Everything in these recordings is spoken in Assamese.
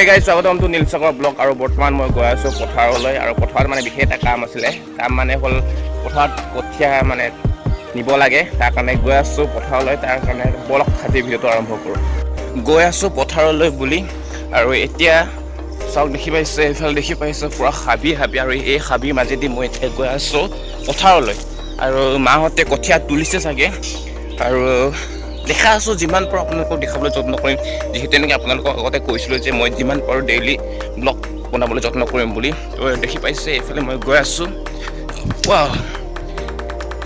Hey guys, স্বাগতম টু নীলচক্ৰ ব্লগ আৰু বৰ্তমান মই গৈ আছোঁ পথাৰলৈ আৰু পথাৰত মানে বিশেষ এটা কাম আছিলে কাম মানে হ'ল পথাৰত কঠীয়া মানে নিব লাগে তাৰ কাৰণে গৈ আছোঁ পথাৰলৈ তাৰ কাৰণে বলক খাটি ভিডিঅ'টো আৰম্ভ কৰোঁ গৈ আছোঁ পথাৰলৈ বুলি আৰু এতিয়া চাওক দেখি পাইছে এইফালে দেখি পাইছে পুৰা হাবি আৰু এই হাবিৰ মাজেদি মই এতিয়া গৈ আছোঁ পথাৰলৈ আৰু মাহঁতে কঠীয়া তুলিছে চাগে আৰু দেখা আছোঁ যিমান পাৰোঁ আপোনালোকক দেখাবলৈ যত্ন কৰিম যিহেতু এনেকৈ আপোনালোকক আগতে কৈছিলোঁ যে মই যিমান পাৰোঁ ডেইলি ব্লগ বনাবলৈ যত্ন কৰিম বুলি তো দেখি পাইছে এইফালে মই গৈ আছোঁ ৱাও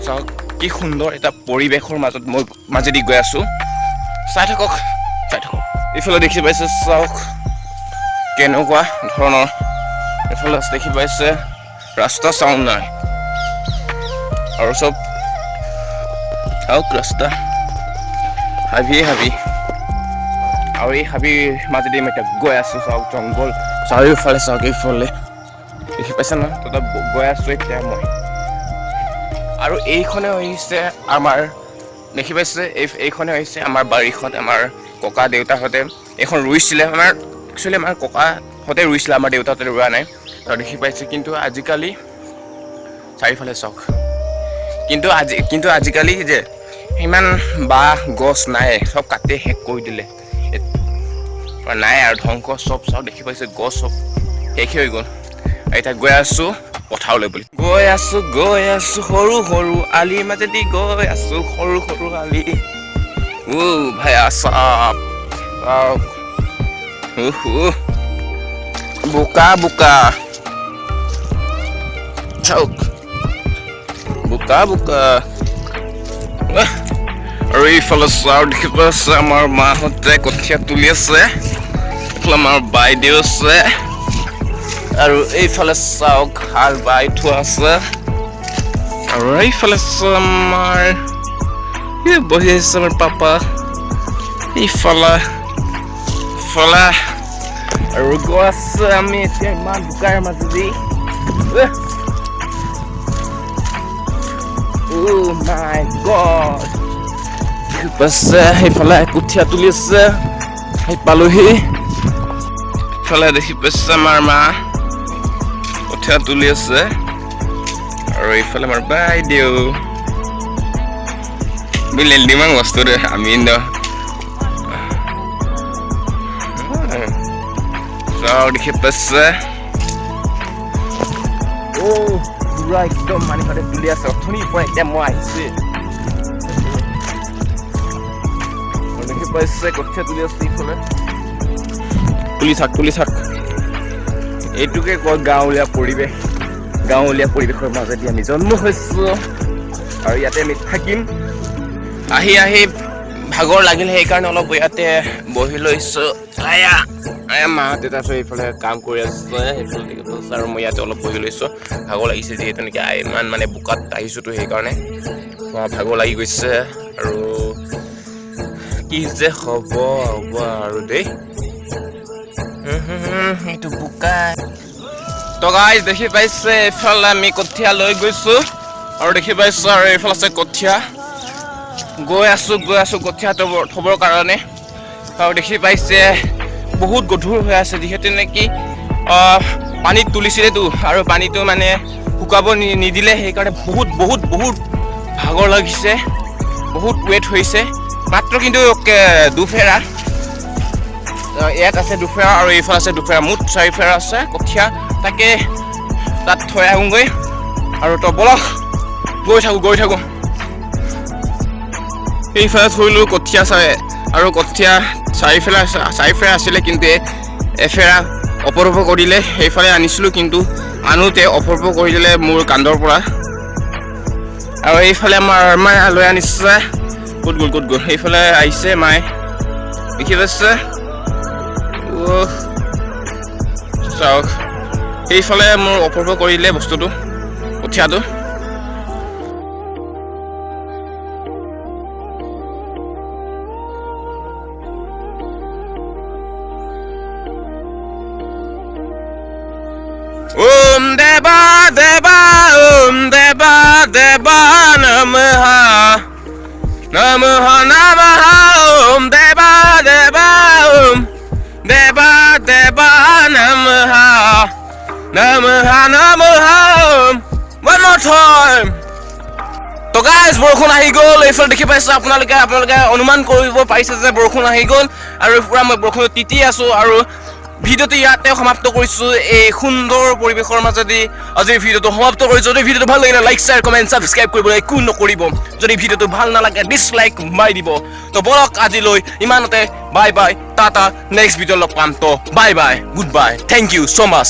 চাওক কি সুন্দৰ এটা পৰিৱেশৰ মাজেদি গৈ আছোঁ চাই থাকক এইফালে দেখি পাইছে চাওক কেনেকুৱা ধৰণৰ এইফালে দেখি পাইছে ৰাস্তা চাউণ্ড নাই আৰু চব চাওক ৰাস্তা হাবি আৰু এই হাবিৰ মাজেদি মই এতিয়া গৈ আছোঁ চাওক জংঘল চাৰিওফালে চাওক এইফালে দেখি পাইছে ন তাতে গৈ আছোঁ এতিয়া মই আৰু এইখনে হৈছে আমাৰ দেখি পাইছে এইখনে হৈছে আমাৰ বাৰীখন আমাৰ ককা দেউতাহঁতে এইখন ৰুইছিলে একচুৱেলি আমাৰ ককাহঁতে ৰুইছিলে আমাৰ দেউতাহঁতে ৰোৱা নাই আৰু দেখি পাইছে কিন্তু আজিকালি চাৰিওফালে চাওক কিন্তু আজিকালি যে ইমান বাঁহ গছ নাই চব কাটি শেষ কৰি দিলে নাই আৰু ধ্বংস চব চাওক দেখি পাইছে গছ চব শেষে হৈ গ'ল এতিয়া গৈ আছোঁ পথাৰলৈ বুলি গৈ আছোঁ সৰু আলিৰ মাজেদি গৈ আছোঁ সৰু আলি ভাইয়া চাপ বোকা চাওক বোকা আৰু এইফালে চাওক দেখি পাইছে আমাৰ মাহঁতে কঠীয়া তুলি আছে এইফালে আমাৰ বাইদেউ আছে আৰু এইফালে চাওক হাল বাই থোৱা আছে আৰু এইফালে আমাৰ বহি আছে আমাৰ পাপা এইফালে আৰু গৈ আছে আমি এতিয়া ইমান বোকাৰ মাজেদি Oh my god পাছে সেইফালে কঠীয়া তুলি আছে সেই পালোহি ইফালে দেখি পাইছে আমাৰ মা কঠীয়া তুলি আছে আৰু এইফালে আমাৰ বাইদেউ বিলেল দিমাং বস্তু দে আমি চাও দেখি পাইছে পুৰা একদম মানিফালে তুলি আছে অথনিৰ পৰা এতিয়া মই আহিছোঁ দেখি পাইছে কঠীয়া তুলি আছে ইফালে তুলি থাক এইটোকে কয় গাঁৱলীয়া পৰিৱেশৰ মাজেদি আমি জন্ম হৈছোঁ আৰু ইয়াতে আমি থাকিম আহি ভাগৰ লাগিল সেইকাৰণে অলপ ইয়াতে বহি লৈছোঁ মা দেউতা এইফালে কাম কৰি আছে সেইফালে আৰু মই ইয়াতে অলপ বহি লৈছোঁ ভাগৰ লাগিছে যিহেতু নেকি ইমান মানে বোকাত আহিছোঁতো সেইকাৰণে ভাগৰ লাগি গৈছে আৰু কি যে হ'ব আৰু দেই এইটো বোকা তো গাইজ দেখি পাইছে এইফালে আমি কঠীয়া লৈ গৈছোঁ আৰু দেখি পাইছোঁ আৰু এইফালে আছে কঠীয়া গৈ আছোঁ কঠীয়া থ'বৰ কাৰণে আৰু দেখি পাইছে বহুত গধুৰ হৈ আছে যিহেতু নেকি পানীত তুলিছিলেতো আৰু পানীটো মানে শুকাব নিদিলে সেইকাৰণে বহুত ভাগৰ লাগিছে বহুত ৱেট হৈছে মাত্ৰ কিন্তু দুফেৰা ইয়াত আছে দুফেৰা আৰু এইফালে আছে দুফেৰা মুঠ চাৰিফেৰা আছে কঠীয়া তাকে তাত থৈ আহোঁগৈ আৰু তো বলক গৈ থাকোঁ এইফালে থৈলোঁ কঠীয়া আৰু কঠীয়া চাৰিফেৰা আছিলে কিন্তু এফেৰা অপৰূপ কৰিলে সেইফালে আনিছিলোঁ কিন্তু আনোতে অপৰূপ কৰি দিলে মোৰ কান্ধৰ পৰা আৰু এইফালে আমাৰ মায়ে লৈ আনিছে ক'ত গ'ল সেইফালে আহিছে মায়ে দেখি পাইছে চাওক সেইফালে মোৰ অপৰূপ কৰিলে বস্তুটো কঠীয়াটো দেবা নমঃ ওম দেবা One more time. তো গাইজ বৰষুণ আহি গ'ল এইফালে দেখি পাইছে আপোনালোকে অনুমান কৰিব পাৰিছে যে বৰষুণ আহি গ'ল আৰু পুৰা মই বৰষুণত তিতি আছো আৰু ভিডিঅ'টো ইয়াতে সমাপ্ত কৰিছো এই সুন্দৰ পৰিৱেশৰ মাজেদি আজিৰ ভিডিঅ'টো সমাপ্ত কৰিছো যদি ভিডিঅ'টো ভাল লাগিলে লাইক শ্বেয়াৰ কমেণ্ট ছাবস্ক্ৰাইব কৰিবলৈ একো নকৰিব যদি ভিডিঅ'টো ভাল নালাগে ডিছলাইক মাৰি দিব তো বলক আজিলৈ ইমানতে bye bye tata next video' লগ পাম তো bye bye good bye thank you so' much